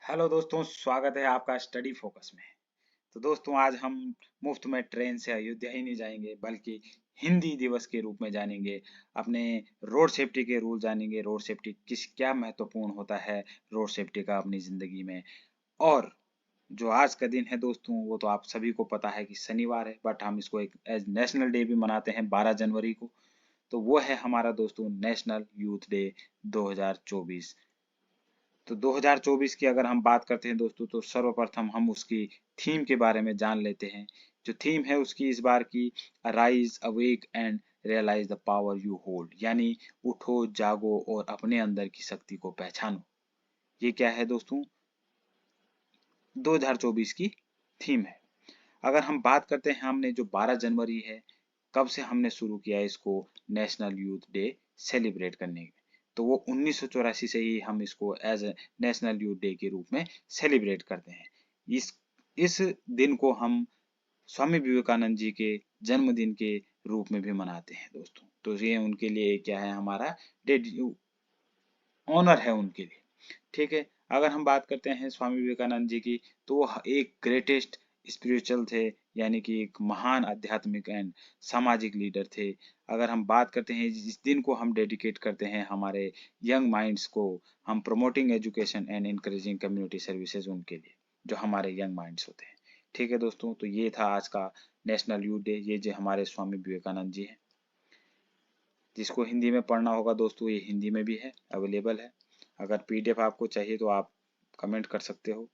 Hello दोस्तों, स्वागत है आपका स्टडी फोकस में। तो दोस्तों, आज हम मुफ्त में ट्रेन से अयोध्या ही नहीं जाएंगे बल्कि हिंदी दिवस के रूप में जानेंगे। अपने रोड सेफ्टी के रूल जानेंगे। रोड सेफ्टी क्या महत्वपूर्ण होता है रोड सेफ्टी का अपनी जिंदगी में। और जो आज का दिन है दोस्तों, वो तो आप सभी को पता है कि शनिवार है, बट हम इसको एक एज नेशनल डे भी मनाते हैं 12 जनवरी को। तो वो है हमारा दोस्तों नेशनल यूथ डे 2024। तो 2024 की अगर हम बात करते हैं दोस्तों, तो सर्वप्रथम हम उसकी थीम के बारे में जान लेते हैं। जो थीम है उसकी इस बार की, rise awake and realise the power you hold, यानी उठो जागो और अपने अंदर की शक्ति को पहचानो। ये क्या है दोस्तों? 2024 की थीम है। अगर हम बात करते हैं, हमने जो 12 जनवरी है, कब से हमने शुरू किया इसको नेशनल यूथ डे सेलिब्रेट करने, तो वो 1984 से ही हम इसको as a national youth day के रूप में सेलिब्रेट करते हैं। इस इस दिन को हम स्वामी विवेकानंद जी के जन्मदिन के रूप में भी मनाते हैं दोस्तों। तो ये उनके लिए क्या है, हमारा ऑनर है उनके लिए। ठीक है। अगर हम बात करते हैं स्वामी विवेकानंद जी की, तो वो एक ग्रेटेस्ट स्पिरिचुअल थे, यानी कि एक महान आध्यात्मिक एंड सामाजिक लीडर थे। अगर हम बात करते हैं, इस दिन को हम डेडिकेट करते हैं हमारे यंग माइंड्स को। हम promoting education and encouraging community services उनके लिए, जो हमारे यंग माइंड्स होते हैं। ठीक है दोस्तों, तो ये था आज का नेशनल यूथ डे। ये जो हमारे स्वामी विवेकानंद जी हैं, जिसको हिंदी में पढ़ना होगा दोस्तों, ये हिंदी में भी है, अवेलेबल है। अगर पीडीएफ आपको चाहिए तो आप कमेंट कर सकते हो,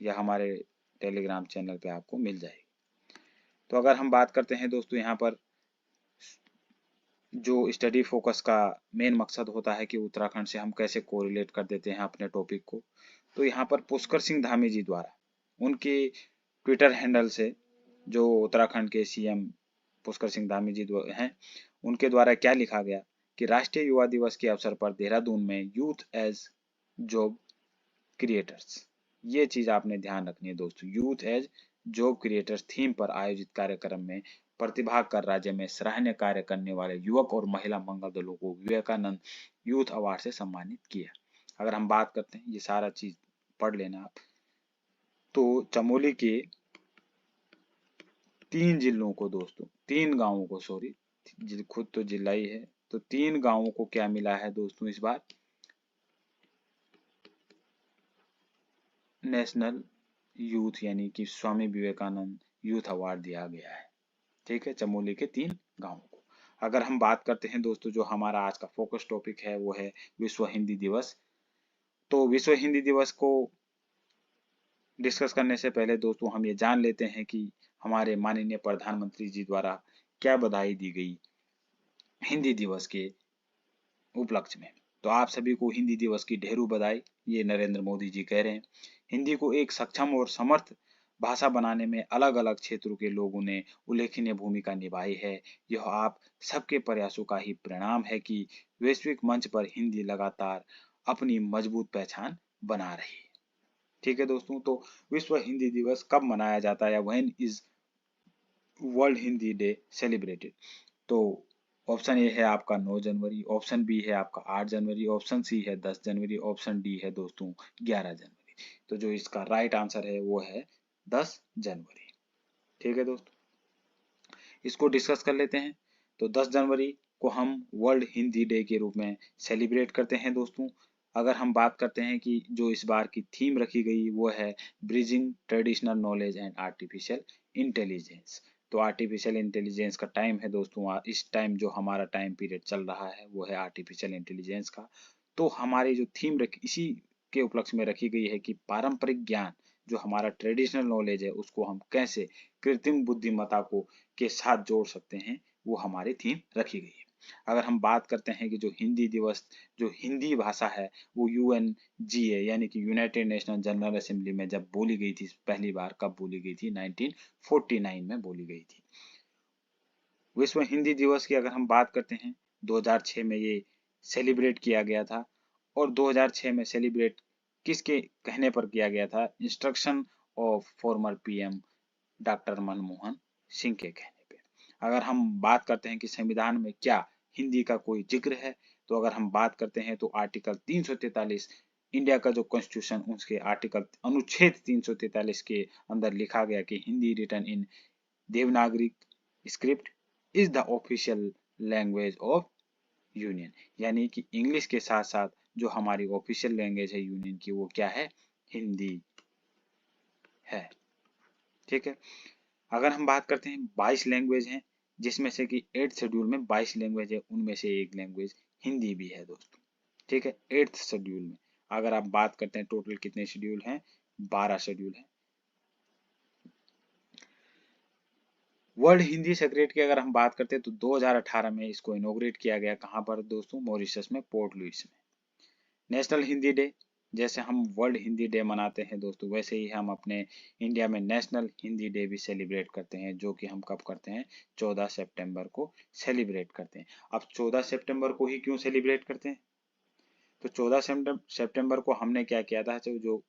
या हमारे टेलीग्राम चैनल पे आपको मिल जाएगी। तो अगर हम बात करते हैं दोस्तों, यहाँ पर जो स्टडी फोकस का मेन मकसद होता है कि उत्तराखंड से हम कैसे कोरिलेट कर देते हैं अपने टॉपिक को। तो यहाँ पर पुष्कर सिंह धामी जी द्वारा उनके ट्विटर हैंडल से, जो उत्तराखंड के सीएम पुष्कर सिंह धामी जी हैं, उनके द्वारा क्या लिखा गया कि राष्ट्रीय युवा दिवस के अवसर पर देहरादून में यूथ एज जॉब क्रिएटर्स, ये चीज आपने ध्यान रखनी है दोस्तों। Youth as job creators theme पर आयोजित कार्यक्रम में प्रतिभाग कर राज्य में सराहनीय कार्य करने वाले युवक और महिला मंगल दलों को विवेकानंद यूथ अवार्ड से सम्मानित किया। अगर हम बात करते हैं, ये सारा चीज पढ़ लेना आप। तो चमोली के 3 जिलों को दोस्तों, 3 गांवों को, सॉरी, खुद तो जिला ही है, तो 3 गांवों को क्या मिला है दोस्तों इस बार? नेशनल यूथ यानी कि स्वामी विवेकानंद यूथ अवार्ड दिया गया है। ठीक है, चमोली के 3 गांवों को। अगर हम बात करते हैं दोस्तों, जो हमारा आज का फोकस टॉपिक है वो है विश्व हिंदी दिवस। तो विश्व हिंदी दिवस को डिस्कस करने से पहले दोस्तों, हम ये जान लेते हैं कि हमारे माननीय प्रधानमंत्री जी द्वारा क्या बधाई दी गई हिंदी दिवस के उपलक्ष्य में। तो आप सभी को हिंदी दिवस की ढेरों बधाई, ये नरेंद्र मोदी जी कह रहे हैं। हिंदी को एक सक्षम और समर्थ भाषा बनाने में अलग अलग क्षेत्रों के लोगों ने उल्लेखनीय भूमिका निभाई है। यह आप सबके प्रयासों का ही परिणाम है कि वैश्विक मंच पर हिंदी लगातार अपनी मजबूत पहचान बना रही है। ठीक है दोस्तों, तो विश्व हिंदी दिवस कब मनाया जाता है, when is world Hindi day celebrated? तो ऑप्शन ए है आपका 9 जनवरी, ऑप्शन बी है आपका 8 जनवरी, ऑप्शन सी है 10 जनवरी, ऑप्शन डी है दोस्तों 11 जनवरी। तो जो इसका राइट आंसर है वो है 10 जनवरी। ठीक है दोस्तों, इसको डिस्कस कर लेते हैं। तो 10 जनवरी को हम वर्ल्ड हिंदी डे के रूप में सेलिब्रेट करते हैं दोस्तों। अगर हम बात करते हैं कि जो इस बार की थीम रखी गई वो है bridging traditional knowledge and artificial intelligence. तो आर्टिफिशियल इंटेलिजेंस का टाइम है दोस्तों, इस टाइम जो हमारा टाइम पीरियड चल रहा है वो है आर्टिफिशियल इंटेलिजेंस का। तो हमारी जो थीम इसी के उपलक्ष्य में रखी गई है कि पारंपरिक ज्ञान, जो हमारा ट्रेडिशनल नॉलेज है, उसको हम कैसे कृत्रिम बुद्धिमत्ता को के साथ जोड़ सकते हैं, वो हमारी थीम रखी गई है। अगर हम बात करते हैं कि जो हिंदी दिवस, जो हिंदी भाषा है, वो यूएनजीए यानी कि यूनाइटेड नेशनल जनरल असेंबली में जब बोली गई थी पहली बार, कब बोली गई थी? 1949 में बोली गई थी। विश्व हिंदी दिवस की अगर हम बात करते हैं, 2006 में ये सेलिब्रेट किया गया था। और 2006 में सेलिब्रेट किसके कहने पर किया गया था? Instruction of former PM doctor Manmohan Singh के कहने पे। अगर हम बात करते हैं कि संविधान में क्या हिंदी का कोई जिक्र है, तो अगर हम बात करते हैं तो आर्टिकल 343 इंडिया का जो कॉन्स्टिट्यूशन उसके आर्टिकल अनुच्छेद 343 के अंदर लिखा गया कि Hindi written in Devanagari script is the official language of union, यानी कि इंग्लिश के साथ साथ जो हमारी ऑफिशियल लैंग्वेज है यूनियन की वो क्या है, हिंदी है। ठीक है, अगर हम बात करते हैं 22 लैंग्वेज हैं, जिसमें से कि 8th शेड्यूल में 22 लैंग्वेज है, उनमें से एक लैंग्वेज हिंदी भी है दोस्तों। ठीक है, 8th शेड्यूल में अगर आप बात करते हैं टोटल कितने शेड्यूल हैं, 12 शेड्यूल हैं। वर्ल्ड हिंदी सेक्रेटरी की अगर हम बात करते हैं तो 2018 में इसको इनॉग्रेट किया गया, कहाँ पर दोस्तों, मॉरिशस में, पोर्ट लुइस में। नेशनल हिंदी डे, जैसे हम वर्ल्ड हिंदी डे मनाते हैं दोस्तों, वैसे ही हम अपने इंडिया में नेशनल हिंदी डे भी सेलिब्रेट करते हैं, जो कि हम कब करते हैं, 14 सितंबर को सेलिब्रेट करते हैं। अब 14 सितंबर को ही क्यों सेलिब्रेट करते हैं, तो 14 सितंबर को हमने क्या किया था, जो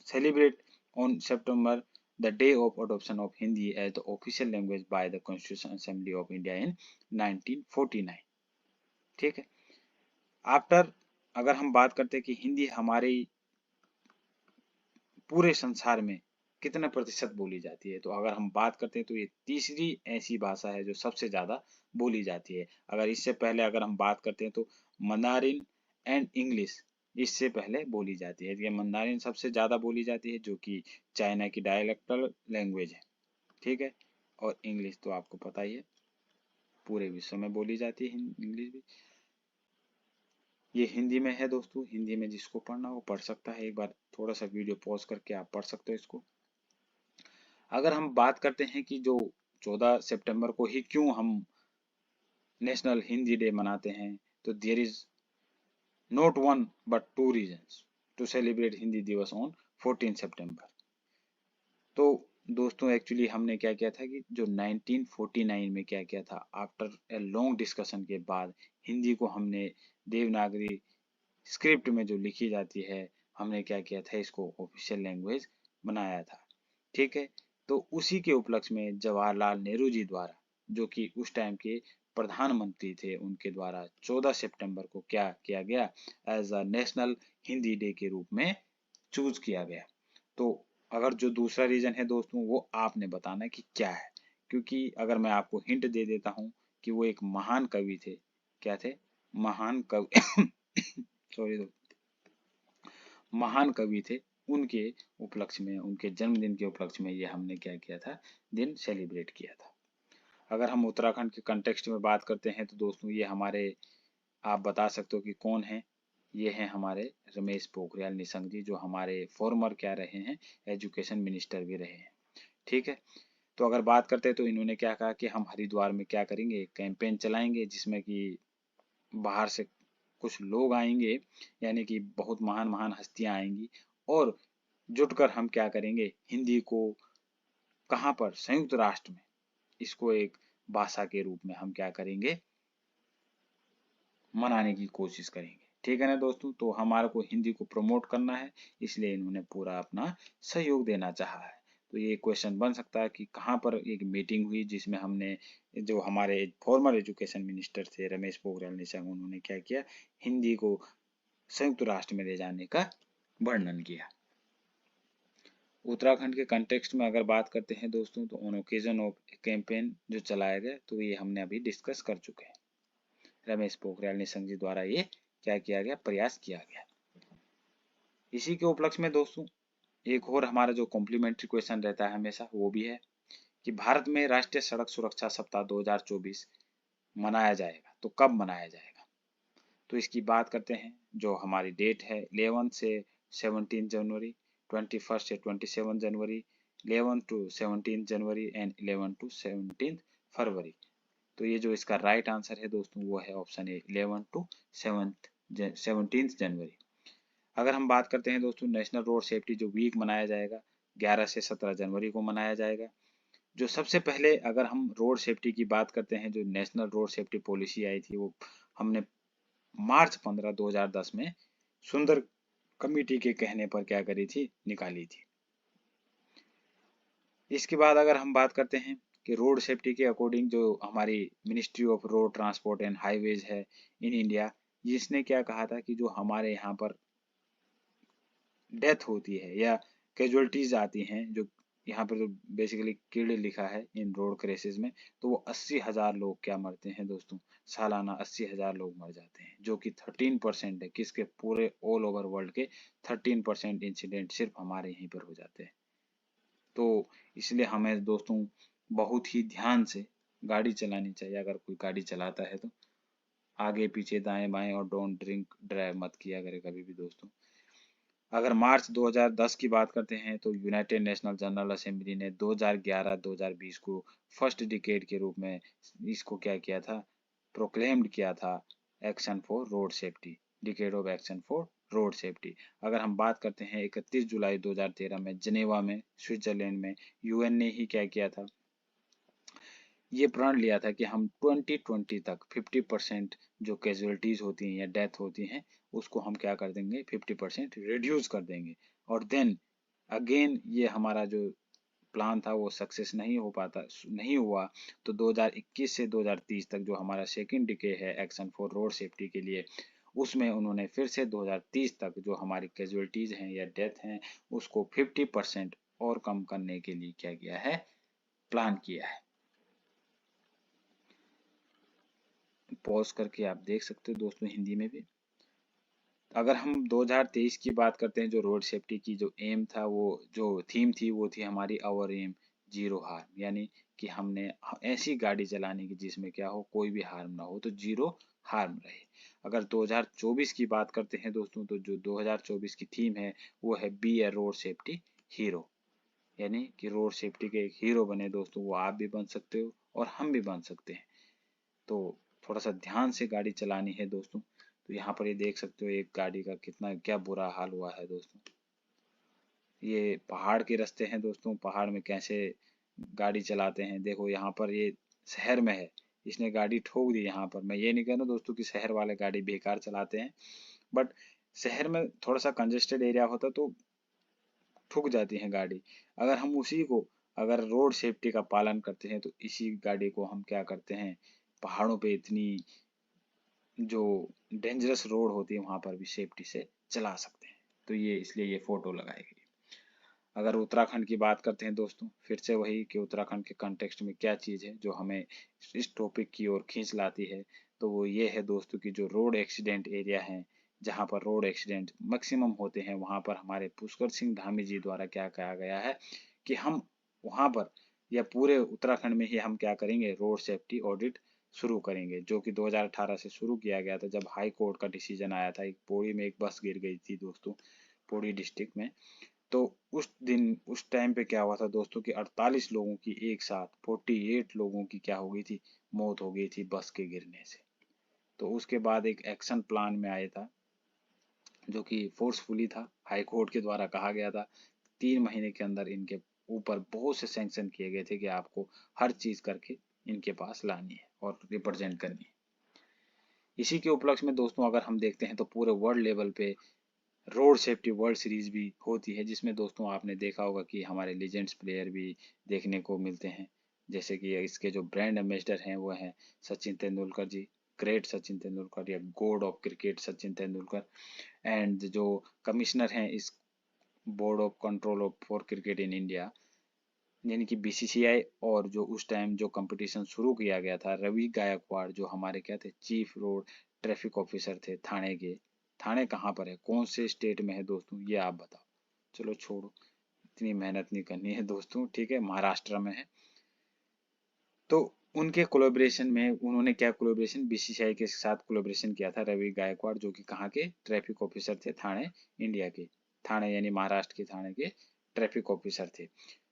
celebrate on September the day of adoption of Hindi as the official language by the Constitutional Assembly of India in 1949। ठीक है, आफ्टर अगर हम बात करते हैं कि हिंदी हमारे पूरे संसार में कितने प्रतिशत बोली जाती है, तो अगर हम बात करते हैं तो ये तीसरी ऐसी भाषा है जो सबसे ज्यादा बोली जाती है। अगर इससे पहले अगर हम बात करते हैं तो मंदारिन एंड इंग्लिश इससे पहले बोली जाती है। ये मंदारिन सबसे ज्यादा बोली जाती है, जो कि चाइना की डायलेक्टल लैंग्वेज है। ठीक है, और इंग्लिश तो आपको पता ही है पूरे विश्व में बोली जाती है इंग्लिश भी। ये हिंदी में है दोस्तों, हिंदी में जिसको पढ़ना हो पढ़ सकता है, एक बार थोड़ा सा वीडियो पॉज करके आप पढ़ सकते हो इसको। अगर हम बात करते हैं कि जो 14 सितंबर को ही क्यों हम नेशनल हिंदी डे मनाते हैं, तो there is not one but two reasons to celebrate Hindi Diwas on 14 सितंबर। तो दोस्तों एक्चुअली हमने क्या किया था कि जो 1949 में क्या किया था, आफ्टर ए लॉन्ग डिस्कशन के बाद हिंदी को हमने देवनागरी स्क्रिप्ट में जो लिखी जाती है, हमने क्या किया था, इसको ऑफिशियल लैंग्वेज बनाया था। ठीक है, तो उसी के उपलक्ष्य में जवाहरलाल नेहरू जी द्वारा, जो कि उस टाइम के प्रधानमंत्री थे, उनके द्वारा 14 सितंबर को क्या किया गया, as a national Hindi day के रूप में चूज किया गया। तो अगर जो दूसरा रीजन है दोस्तों वो आपने बताना है कि क्या है, क्योंकि अगर मैं आपको हिंट दे देता हूं कि वो एक महान कवि थे। क्या थे, महान कवि सॉरी महान कवि थे, उनके उपलक्ष्य में, उनके जन्मदिन के उपलक्ष्य में ये हमने क्या किया था, दिन सेलिब्रेट किया था। अगर हम उत्तराखंड के कंटेक्स्ट में बात करते हैं तो दोस्तों ये हमारे, आप बता सकते हो कि कौन है, ये हैं हमारे रमेश पोखरियाल निशंक जी, जो हमारे फॉर्मर क्या रहे हैं, एजुकेशन मिनिस्टर भी रहे हैं। ठीक है, तो अगर बात करते हैं तो इन्होंने क्या कहा कि हम हरिद्वार में क्या करेंगे, कैंपेन चलाएंगे, जिसमें कि बाहर से कुछ लोग आएंगे, यानी कि बहुत महान महान हस्तियां आएंगी, और जुटकर हम क्या करेंगे, हिंदी को कहाँ पर, संयुक्त राष्ट्र में इसको एक भाषा के रूप में हम क्या करेंगे, मनाने की कोशिश करेंगे। ठीक है ना दोस्तों, तो हमारे को हिंदी को प्रमोट करना है, इसलिए इन्होंने पूरा अपना सहयोग देना चाहा है। तो ये क्वेश्चन बन सकता है कि कहाँ पर एक मीटिंग हुई जिसमें हमने, जो हमारे फॉर्मर एजुकेशन मिनिस्टर थे रमेश पोखरियाल निशंक, उन्होंने क्या किया, हिंदी को संयुक्त राष्ट्र में ले जाने का वर्णन किया। उत्तराखंड के कंटेक्स्ट में अगर बात करते हैं दोस्तों, तो ऑन ओकेजन ऑफ कैंपेन जो चलाया गया, तो ये हमने अभी डिस्कस कर चुके हैं। रमेश पोखरियाल निशंक जी द्वारा ये क्या किया गया, प्रयास किया गया। इसी के उपलक्ष्य में दोस्तों एक और हमारा जो कॉम्प्लीमेंट्री क्वेश्चन रहता है हमेशा, वो भी है कि भारत में राष्ट्रीय सड़क सुरक्षा सप्ताह 2024 मनाया जाएगा, तो कब मनाया जाएगा। तो इसकी बात करते हैं, जो हमारी डेट है 11 से 17 जनवरी, 21 से 27 जनवरी, 11 टू 17 जनवरी एंड 11 टू 17 फरवरी। तो ये जो इसका राइट आंसर है दोस्तों वो है ऑप्शन ए, 11 टू 17 जनवरी। अगर हम बात करते हैं दोस्तों नेशनल रोड सेफ्टी जो वीक मनाया जाएगा, 11 से 17 जनवरी को मनाया जाएगा। जो सबसे पहले अगर हम रोड सेफ्टी की बात करते हैं, जो नेशनल रोड सेफ्टी पॉलिसी आई थी, वो हमने मार्च 15 2010 में सुंदर कमेटी के कहने पर क्या करी थी, निकाली थी। इसके बाद अगर हम बात करते हैं कि रोड सेफ्टी के अकॉर्डिंग जो हमारी ministry of road transport and highways है इन इंडिया, जिसने क्या कहा था कि जो हमारे यहाँ पर डेथ होती है या कैजुअलिटीज आती हैं, जो यहाँ पर जो बेसिकली किल्ड लिखा है इन रोड क्रैशेस में, तो वो 80,000 लोग क्या मरते हैं दोस्तों, सालाना 80,000 लोग मर जाते हैं, जो कि 13% है। किसके? पूरे ऑल ओवर वर्ल्ड के 13% इंसिडेंट सिर्फ हमारे यहीं पर हो जाते हैं। तो इसलिए हमें दोस्तों बहुत ही ध्यान से गाड़ी चलानी चाहिए। अगर कोई गाड़ी चलाता है तो आगे पीछे दाएं बाएं, और डोंट ड्रिंक ड्राइव मत किया करें कभी भी दोस्तों। अगर मार्च 2010 की बात करते हैं तो यूनाइटेड नेशनल जनरल असेंबली ने 2011-2020 को फर्स्ट डिकेड के रूप में इसको क्या किया था, प्रोक्लेम्ड किया था, action for road safety, decade of action for road safety. अगर हम बात करते हैं 31 जुलाई 2013 में जिनेवा में स्विट्जरलैंड में यूएन ने ही क्या किया था, ये प्रण लिया था कि हम 2020 तक 50% जो कैजुअलिटीज होती हैं या डेथ होती हैं उसको हम क्या कर देंगे, 50% रिड्यूस कर देंगे। और देन अगेन ये हमारा जो प्लान था वो सक्सेस नहीं हुआ, तो 2021 से 2030 तक जो हमारा सेकंड डिके है एक्शन फॉर रोड सेफ्टी के लिए, उसमें उन्होंने फिर से 2030 तक जो हमारी कैजुअलिटीज हैं या डेथ हैं उसको 50% और कम करने के लिए क्या किया है, प्लान किया है। पॉज करके आप देख सकते हो दोस्तों हिंदी में भी। अगर हम 2023 की बात करते हैं, जो रोड सेफ्टी की जो एम था, वो जो थीम थी वो थी हमारी आवर एम जीरो हार्म, यानी कि हमने ऐसी गाड़ी चलाने की जिसमें क्या हो, कोई भी हार्म ना हो, तो जीरो हार्म रहे। अगर 2024 की बात करते हैं दोस्तों, तो जो 2024 की थीम है वो है बी ए रोड सेफ्टी हीरो, यानी कि रोड सेफ्टी के एक हीरो बने दोस्तों। वो आप भी बन सकते हो और हम भी बन सकते हैं। तो थोड़ा सा ध्यान से गाड़ी चलानी है दोस्तों। तो यहाँ पर ये देख सकते हो एक गाड़ी का कितना क्या बुरा हाल हुआ है दोस्तों। ये पहाड़ के रास्ते हैं दोस्तों, पहाड़ में कैसे गाड़ी चलाते हैं, देखो यहाँ पर ये शहर में है, इसने गाड़ी ठोक दी। यहाँ पर मैं ये नहीं कह रहा दोस्तों कि शहर वाले गाड़ी बेकार चलाते हैं, बट शहर में थोड़ा सा कंजेस्टेड एरिया होता तो ठुक जाती है गाड़ी। अगर हम उसी को, अगर रोड सेफ्टी का पालन करते हैं तो इसी गाड़ी को हम क्या करते हैं, पहाड़ों पे इतनी जो डेंजरस रोड होती है वहां पर भी सेफ्टी से चला सकते हैं। तो ये इसलिए ये फोटो लगाई गई। अगर उत्तराखंड की बात करते हैं दोस्तों, फिर से वही कि उत्तराखंड के कॉन्टेक्स्ट में क्या चीज़ है जो हमें इस टॉपिक की ओर खींच लाती है, तो वो ये है दोस्तों कि जो रोड एक्सीडेंट एरिया है, जहाँ पर रोड एक्सीडेंट मैक्सिमम होते हैं, वहाँ पर हमारे पुष्कर सिंह धामी जी द्वारा क्या कहा गया है कि हम वहाँ पर या पूरे उत्तराखंड में ही हम क्या करेंगे, रोड सेफ्टी ऑडिट शुरू करेंगे, जो कि 2018 से शुरू किया गया था, जब हाई कोर्ट का डिसीजन आया था। एक पौड़ी में एक बस गिर गई थी दोस्तों, पौड़ी डिस्ट्रिक्ट में। तो उस दिन उस टाइम पे क्या हुआ था दोस्तों कि 48 लोगों की एक साथ 48 लोगों की क्या हो गई थी, मौत हो गई थी बस के गिरने से। तो उसके बाद एक एक्शन प्लान में आया था जो कि फोर्सफुली था, हाई कोर्ट के द्वारा कहा गया था 3 महीने के अंदर इनके ऊपर बहुत से सैंक्शन किए गए थे कि आपको हर चीज करके इनके पास लानी है और रिप्रेजेंट करनी है। इसी के उपलक्ष्य में दोस्तों अगर हम देखते हैं तो पूरे वर्ल्ड लेवल पे रोड सेफ्टी वर्ल्ड सीरीज भी होती है, जिसमें दोस्तों आपने देखा होगा कि हमारे लीजेंड्स प्लेयर भी देखने को मिलते हैं। जैसे कि इसके जो ब्रांड एम्बेसडर हैं वो हैं सचिन तेंदुलकर जी, ग्रेट सचिन तेंदुलकर या God of cricket Sachin Tendulkar. And जो कमिश्नर हैं इस board of control of for cricket in India, यानी कि बीसीसीआई, और जो उस टाइम जो कंपटीशन शुरू किया गया था, रवि गायकवाड़ जो हमारे क्या थे, चीफ रोड ट्रैफिक ऑफिसर थे थाने के। थाने कहाँ पर है, कौन से स्टेट में है दोस्तों, ये आप बताओ। चलो छोड़ो, इतनी मेहनत नहीं करनी है दोस्तों, ठीक है, महाराष्ट्र में है। तो उनके कोलेब्रेशन में उन्होंने क्या कोलेब्रेशन, बीसीसीआई के साथ कोलेब्रेशन किया था रवि गायकवाड़, जो कि कहाँ के ट्रैफिक ऑफिसर थे, थाने इंडिया के, थाने यानी महाराष्ट्र के थाने के ट्रैफिक ऑफिसर थे।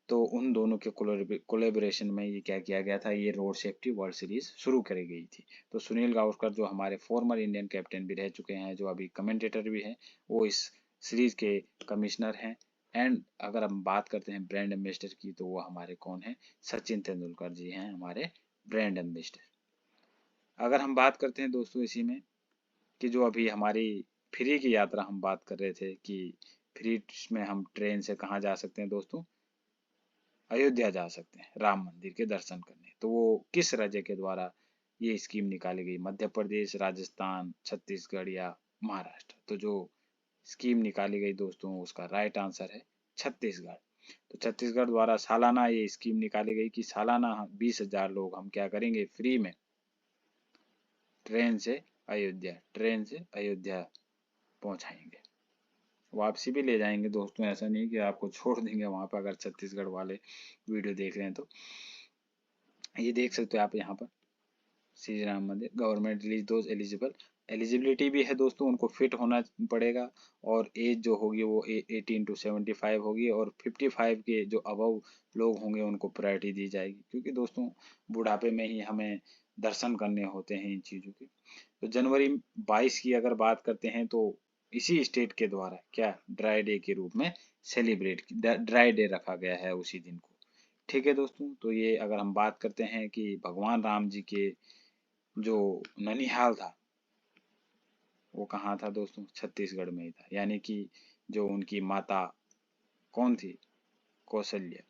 तो उन दोनों के कोलेबोरेशन में ये क्या किया गया था, ये रोड सेफ्टी वर्ल्ड सीरीज शुरू करी गई थी। तो सुनील गावस्कर जो हमारे फॉर्मर इंडियन कैप्टन भी रह चुके हैं, जो अभी कमेंटेटर भी हैं, वो इस सीरीज के कमिश्नर हैं। एंड अगर हम बात करते हैं ब्रांड एम्बेसडर की, तो वो हमारे कौन है, सचिन तेंदुलकर जी हैं हमारे ब्रांड एम्बेसडर। अगर हम बात करते हैं दोस्तों इसी में कि जो अभी हमारी फ्री की यात्रा हम बात कर रहे थे कि फ्री में हम ट्रेन से कहाँ जा सकते हैं दोस्तों, अयोध्या जा सकते हैं राम मंदिर के दर्शन करने। तो वो किस राज्य के द्वारा ये स्कीम निकाली गई, मध्य प्रदेश, राजस्थान, छत्तीसगढ़ या महाराष्ट्र? तो जो स्कीम निकाली गई दोस्तों, उसका राइट आंसर है छत्तीसगढ़। तो छत्तीसगढ़ द्वारा सालाना ये स्कीम निकाली गई कि सालाना 20,000 लोग हम क्या करेंगे, फ्री में ट्रेन से अयोध्या पहुंचाएंगे। वापसी भी ले जाएंगे दोस्तों, ऐसा नहीं कि आपको छोड़ देंगे वहां पर, अगर छत्तीसगढ़ वाले वीडियो देख रहे हैं तो। ये देख सकते हो आप यहाँ पर, श्री राम मंदिर government release those eligible. Eligibility भी है दोस्तों, उनको फिट होना पड़ेगा, और एज जो होगी वो 18 to 75 होगी, और 55 के जो अबव लोग होंगे उनको प्रायोरिटी दी जाएगी, क्योंकि दोस्तों बुढ़ापे में ही हमें दर्शन करने होते हैं इन चीज़ों के। तो जनवरी 22 की अगर बात करते हैं तो इसी स्टेट के द्वारा क्या ड्राई डे के रूप में सेलिब्रेट, ड्राई डे रखा गया है उसी दिन को। ठीक है दोस्तों, तो ये अगर हम बात करते हैं कि भगवान राम जी के जो ननिहाल था वो कहाँ था दोस्तों, छत्तीसगढ़ में ही था। यानी कि जो उनकी माता कौन थी, कौशल्या,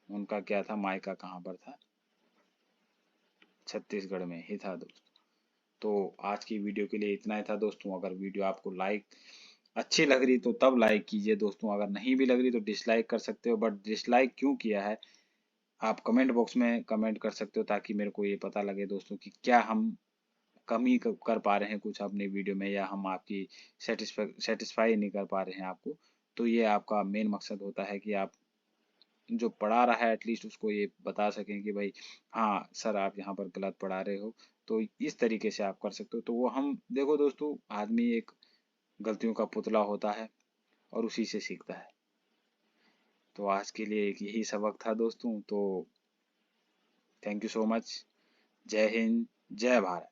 उनका क्या था, मायका कहाँ पर था, छत्तीसगढ़ में ही था दोस्तों। तो आज की वीडियो के लिए इतना ही था दोस्तों। अगर वीडियो आपको अच्छी लग रही तो तब लाइक कीजिए दोस्तों, अगर नहीं भी लग रही तो डिसलाइक कर सकते हो। बट डिसलाइक क्यों किया है आप कमेंट बॉक्स में कमेंट कर सकते हो, ताकि मेरे को ये पता लगे दोस्तों कि क्या हम कमी कर पा रहे हैं कुछ अपने वीडियो में, या हम आपकी सेटिस्फाई नहीं कर पा रहे हैं आपको। तो ये आपका मेन मकसद होता है कि आप जो पढ़ा रहा है एटलीस्ट उसको ये बता सकें कि भाई हाँ सर आप यहाँ पर गलत पढ़ा रहे हो। तो इस तरीके से आप कर सकते हो। तो वो हम देखो दोस्तों, आदमी एक गलतियों का पुतला होता है और उसी से सीखता है। तो आज के लिए एक यही सबक था दोस्तों। तो थैंक यू सो मच। जय हिंद, जय भारत।